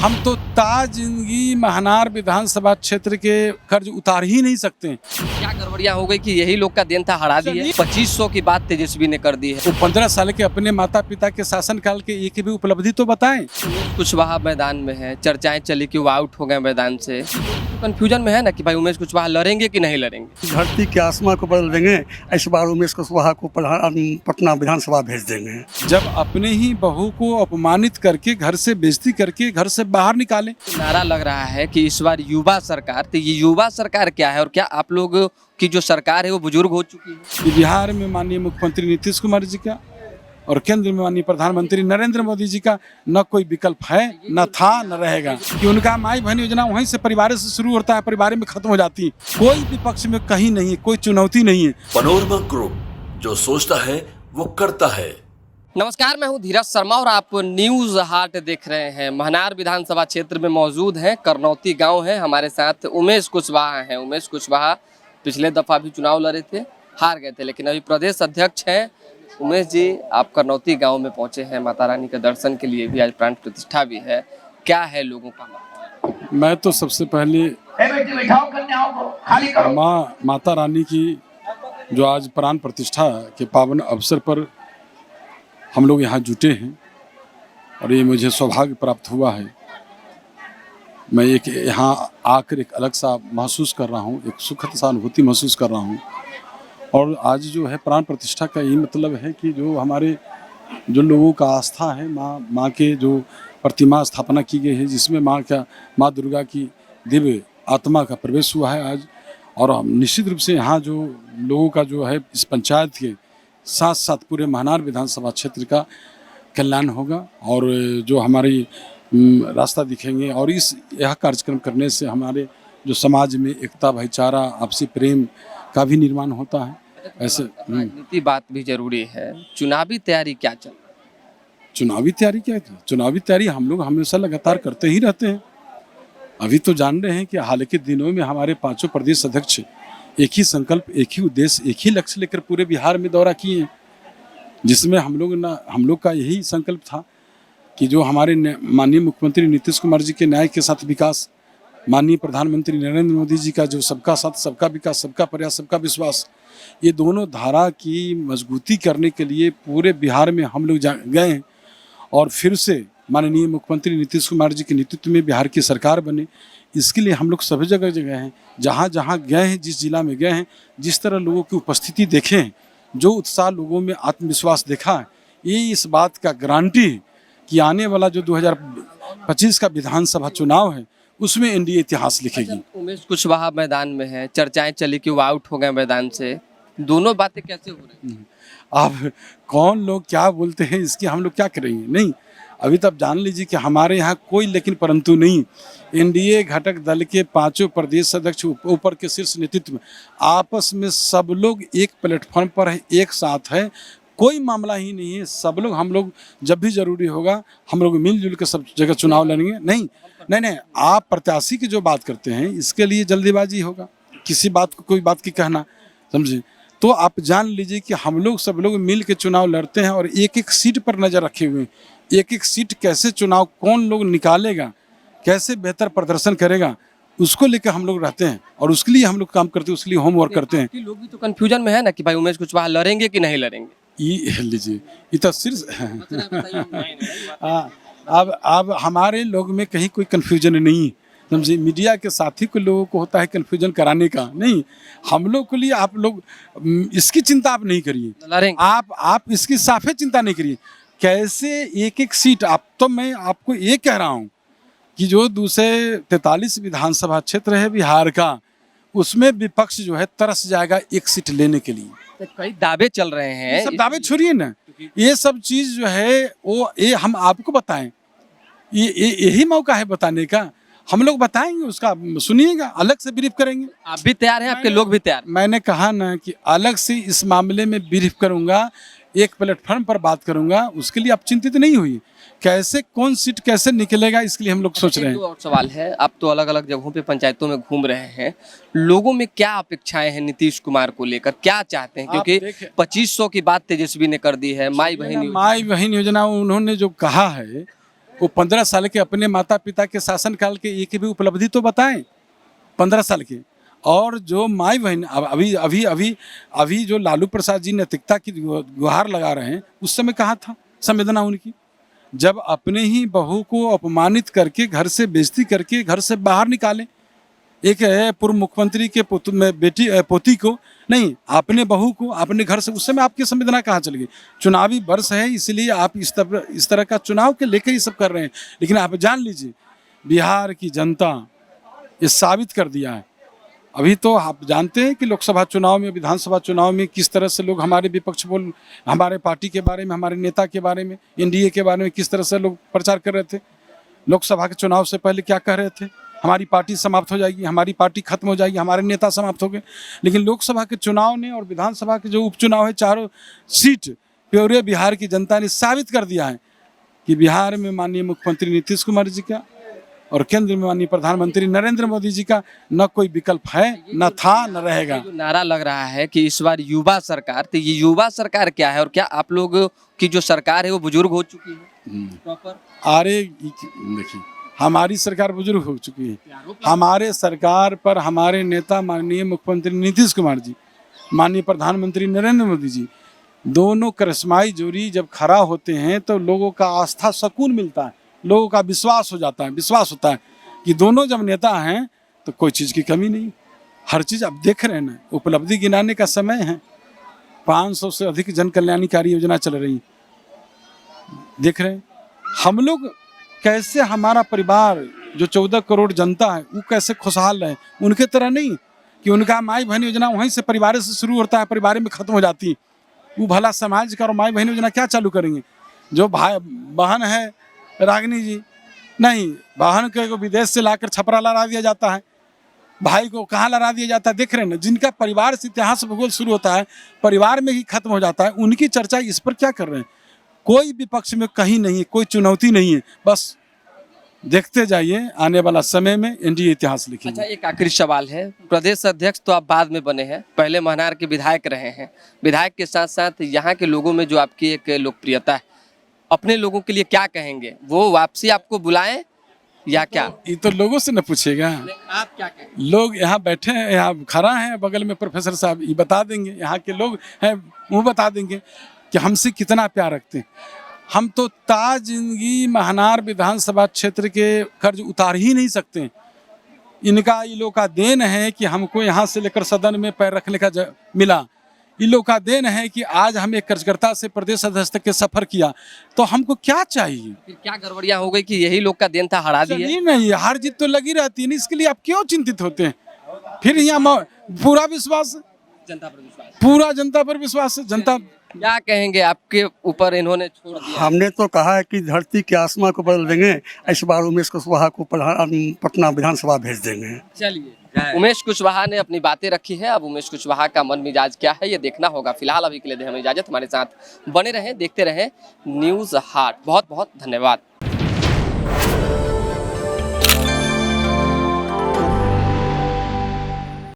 हम तो जिंदगी महनार विधानसभा क्षेत्र के कर्ज उतार ही नहीं सकते हैं। क्या गड़बड़िया हो गई कि यही लोग का देन था, हरा दिए। 2500 की बात तेजस्वी ने कर दी है। तो 15 साल के अपने माता पिता के शासनकाल के एक भी उपलब्धि तो बताएं। कुशवाहा मैदान में है, चर्चाएं चली कि वो आउट हो गए मैदान से। कंफ्यूजन में है ना कि भाई उमेश कुशवाहा लड़ेंगे कि नहीं लड़ेंगे। धरती के आसमान को बदल देंगे। इस बार उमेश कुशवाहा को पटना विधानसभा भेज देंगे। जब अपने ही बहू को अपमानित करके घर से बेइज्जती करके घर से बाहर निकालें। नारा लग रहा है कि इस बार युवा सरकार, तो ये युवा सरकार क्या है और क्या आप लोग की जो सरकार है वो बुजुर्ग हो चुकी है? कि बिहार में माननीय मुख्यमंत्री नीतीश कुमार जी का और केंद्र में माननीय प्रधानमंत्री नरेंद्र मोदी जी का न कोई विकल्प है, न था, न रहेगा। कि उनका माई बहन योजना वहीं से परिवार से शुरू होता है, परिवार में खत्म हो जाती है। कोई विपक्ष में कहीं नहीं है, कोई चुनौती नहीं है। पैनोरमा ग्रुप, जो सोचता है वो करता है। नमस्कार, मैं हूं धीरज शर्मा और आप न्यूज हाट देख रहे हैं। महनार विधानसभा क्षेत्र में मौजूद हैं, करनौती गांव है। हमारे साथ उमेश कुशवाहा हैं। उमेश कुशवाहा पिछले दफा भी चुनाव लड़े थे, हार गए थे, लेकिन अभी प्रदेश अध्यक्ष हैं। उमेश जी, आप करनौती गांव में पहुंचे हैं, माता रानी के दर्शन के लिए भी, आज प्राण प्रतिष्ठा भी है। क्या है लोगों का माहौल? मैं तो सबसे पहले माता रानी की जो आज प्राण प्रतिष्ठा के पावन अवसर पर हम लोग यहाँ जुटे हैं और ये मुझे सौभाग्य प्राप्त हुआ है। मैं एक यहाँ आकर एक अलग सा महसूस कर रहा हूँ, एक सुखद सा अनुभूति महसूस कर रहा हूँ। और आज जो है प्राण प्रतिष्ठा का यही मतलब है कि जो हमारे जो लोगों का आस्था है, माँ के जो प्रतिमा स्थापना की गई है, जिसमें माँ दुर्गा की दिव्य आत्मा का प्रवेश हुआ है आज। और निश्चित रूप से यहाँ जो लोगों का जो है इस पंचायत के साथ साथ पूरे महनार विधानसभा क्षेत्र का कल्याण होगा और जो हमारी रास्ता दिखेंगे। और यह कार्यक्रम करने से हमारे जो समाज में एकता, भाईचारा, आपसी प्रेम का भी निर्माण होता है। ऐसे राजनीति बात भी जरूरी है। चुनावी तैयारी क्या चल रहा है? चुनावी तैयारी क्या है? चुनावी तैयारी हम लोग हमेशा लगातार करते ही रहते हैं। अभी तो जान रहे हैं कि हाल के दिनों में हमारे 5 प्रदेश अध्यक्ष एक ही संकल्प, एक ही उद्देश्य, एक ही लक्ष्य लेकर पूरे बिहार में दौरा किए हैं, जिसमें हम लोग का यही संकल्प था कि जो हमारे माननीय मुख्यमंत्री नीतीश कुमार जी के न्याय के साथ विकास, माननीय प्रधानमंत्री नरेंद्र मोदी जी का जो सबका साथ, सबका विकास, सबका प्रयास, सबका विश्वास, ये दोनों धारा की मजबूती करने के लिए पूरे बिहार में हम लोग गए हैं। और फिर से माननीय मुख्यमंत्री नीतीश कुमार जी के नेतृत्व में बिहार की सरकार बने, इसके लिए हम लोग सभी जगह हैं। जहाँ जहाँ गए हैं, जिस जिला में गए हैं, जिस तरह लोगों की उपस्थिति देखे हैं, जो उत्साह लोगों में, आत्मविश्वास देखा है, ये इस बात का गारंटी है कि आने वाला जो 2025 का विधानसभा चुनाव है उसमें एनडीए इतिहास लिखेगी। उमेश कुशवाहा मैदान में है, चर्चाएं चली कि वो आउट हो गए मैदान से। दोनों बातें कैसे हो रही हैं? अब कौन लोग क्या बोलते हैं इसकी हम लोग क्या करेंगे? नहीं, अभी तक जान लीजिए कि हमारे यहाँ कोई लेकिन परंतु नहीं। एनडीए घटक दल के 5 प्रदेश अध्यक्ष, ऊपर के शीर्ष नेतृत्व, आपस में सब लोग एक प्लेटफॉर्म पर है, एक साथ है। कोई मामला ही नहीं है। सब लोग, हम लोग जब भी जरूरी होगा हम लोग मिलजुल के सब जगह चुनाव लड़ेंगे। नहीं, आप प्रत्याशी की जो बात करते हैं इसके लिए जल्दीबाजी होगा, किसी बात को कोई बात की कहना, समझे? तो आप जान लीजिए कि हम लोग सब लोग मिल के चुनाव लड़ते हैं और एक एक सीट पर नज़र रखे हुए हैं। एक एक सीट कैसे चुनाव कौन लोग निकालेगा, कैसे बेहतर प्रदर्शन करेगा, उसको लेकर हम लोग रहते हैं और उसके लिए हम लोग काम करते हैं, उसके लिए होमवर्क करते हैं। लोग भी तो कंफ्यूजन में है ना कि भाई उमेश कुशवाहा लड़ेंगे कि नहीं लड़ेंगे। ये लीजिए, ये तो सिर्फ अब हमारे लोग में कहीं कोई कंफ्यूजन नहीं, समझिए। मीडिया के साथी को लोगों को होता है कंफ्यूजन कराने का, नहीं। हम लोग के लिए आप लोग इसकी चिंता आप नहीं करिए, आप इसकी साफे चिंता नहीं करिए। कैसे एक एक सीट, आप तो मैं आपको ये कह रहा हूँ कि जो दूसरे 43 विधानसभा क्षेत्र है बिहार का, उसमें विपक्ष जो है तरस जाएगा एक सीट लेने के लिए। तो कई दावे चल रहे हैं, ये सब दावे छोड़िए ना, ये सब चीज जो है वो ये हम आपको बताएं, यही मौका है बताने का। हम लोग बताएंगे, उसका सुनिएगा, अलग से ब्रीफ करेंगे। आप भी तैयार हैं, आपके लोग भी तैयार? मैंने कहा ना कि अलग से इस मामले में ब्रीफ करूंगा, एक प्लेटफॉर्म पर बात करूंगा, उसके लिए आप चिंतित नहीं हुई। कैसे कौन सीट कैसे निकलेगा इसके लिए हम लोग सोच रहे हैं। और सवाल है, आप तो अलग अलग जगहों पे पंचायतों में घूम रहे हैं, लोगों में क्या अपेक्षाएं हैं नीतीश कुमार को लेकर, क्या चाहते हैं? क्योंकि 2500 की बात तेजस्वी ने कर दी है, माई बहन योजना उन्होंने जो कहा है वो 15 साल के अपने माता पिता के शासनकाल के एक भी उपलब्धि तो बताएं, 15 साल के। और जो माई बहन अभी अभी अभी अभी जो लालू प्रसाद जी नैतिकता की गुहार लगा रहे हैं, उस समय कहाँ था संवेदना उनकी? जब अपने ही बहू को अपमानित करके, घर से बेइज्जती करके घर से बाहर निकाले। एक है पूर्व मुख्यमंत्री के पोती को नहीं, अपने बहू को अपने घर से, उस समय आपकी संवेदना कहाँ चल गई? चुनावी वर्ष है, इसलिए आप इस तरह का चुनाव के लेकर ये सब कर रहे हैं। लेकिन आप जान लीजिए, बिहार की जनता ये साबित कर दिया है। अभी तो आप जानते हैं कि लोकसभा चुनाव में, विधानसभा चुनाव में किस तरह से लोग हमारे विपक्ष हमारे पार्टी के बारे में, हमारे नेता के बारे में, एनडीए के बारे में किस तरह से लोग प्रचार कर रहे थे। लोकसभा के चुनाव से पहले क्या कह रहे थे? हमारी पार्टी समाप्त हो जाएगी, हमारी पार्टी खत्म हो जाएगी, हमारे नेता समाप्त हो गए। लेकिन लोकसभा के चुनाव ने और विधानसभा के जो उपचुनाव है, चारों सीट पूरे बिहार की जनता ने साबित कर दिया है कि बिहार में माननीय मुख्यमंत्री नीतीश कुमार जी का और केंद्र में माननीय प्रधानमंत्री नरेंद्र मोदी जी का न कोई विकल्प है, न था, न रहेगा। जो नारा लग रहा है कि इस बार युवा सरकार, तो ये युवा सरकार क्या है और क्या आप लोग की जो सरकार है वो बुजुर्ग हो चुकी है प्रॉपर? अरे देखिए, हमारी सरकार बुजुर्ग हो चुकी है। हमारे सरकार पर हमारे नेता माननीय मुख्यमंत्री नीतीश कुमार जी, माननीय प्रधानमंत्री नरेंद्र मोदी जी, दोनों करिश्माई जोड़ी जब खड़ा होते हैं तो लोगों का आस्था सुकून मिलता है, लोगों का विश्वास हो जाता है, विश्वास होता है कि दोनों जब नेता हैं तो कोई चीज़ की कमी नहीं। हर चीज़ आप देख रहे हैं ना, उपलब्धि गिनाने का समय है। 500 से अधिक जन कल्याणकारी योजना चल रही, देख रहे हैं हम लोग कैसे। हमारा परिवार जो 14 करोड़ जनता है वो कैसे खुशहाल है। उनके तरह नहीं कि उनका माई बहन योजना वहीं से परिवार से शुरू होता है, परिवार में ख़त्म हो जाती है। वो भला समाज का और माई बहन योजना क्या चालू करेंगे? जो भाई बहन है रागिनी जी, नहीं, बहन को विदेश से लाकर छपरा लड़ा दिया जाता है, भाई को कहाँ लड़ा दिया जाता है। देख रहे हैं ना, जिनका परिवार से इतिहास भूगोल शुरू होता है, परिवार में ही खत्म हो जाता है, उनकी चर्चा इस पर क्या कर रहे हैं? कोई विपक्ष में कहीं नहीं है, कोई चुनौती नहीं है। बस देखते जाइए, आने वाला समय में एनडीए इतिहास लिखेंगे। अच्छा, एक आखिरी सवाल है। प्रदेश अध्यक्ष तो आप बाद में बने हैं, पहले महनार के विधायक रहे हैं। विधायक के साथ साथ यहाँ के लोगों में जो आपकी एक लोकप्रियता है, अपने लोगों के लिए क्या कहेंगे? वो वापसी आपको बुलाएं या क्या? ये तो लोगों से न पूछेगा। आप क्या कहेंगे? लोग यहाँ बैठे हैं, यहाँ खड़ा हैं बगल में प्रोफेसर साहब, ये बता देंगे। यहाँ के लोग हैं, वो बता देंगे कि हमसे कितना प्यार रखते हैं। हम तो ताज जिंदगी महनार विधानसभा क्षेत्र के कर्ज उतार ही नहीं सकते। इनका, ये लोग का देन है कि हमको यहाँ से लेकर सदन में पैर रखने का मिला। इन लोग का देन है कि आज हम एक कार्यकर्ता से प्रदेश अध्यक्ष तक के सफर किया। तो हमको क्या चाहिए? फिर क्या गड़बड़ियाँ हो गई कि यही लोग का देन था, हरा दिए? नहीं नहीं, हार जीत तो लगी रहती है ना, इसके लिए आप क्यों चिंतित होते हैं? फिर यहाँ पूरा विश्वास, जनता पर विश्वास, पूरा जनता पर विश्वास है। जनता क्या कहेंगे? आपके ऊपर इन्होंने छोड़ दिया। हमने तो कहा है कि धरती के आसमां को बदल देंगे, इस बार उमेश कुशवाहा को पटना विधानसभा भेज देंगे। चलिए, उमेश कुशवाहा ने अपनी बातें रखी है। अब उमेश कुशवाहा का मन मिजाज क्या है ये देखना होगा। फिलहाल अभी के लिए हमें इजाजत। हमारे साथ बने रहें, देखते रहें न्यूज़ हाट। बहुत बहुत धन्यवाद।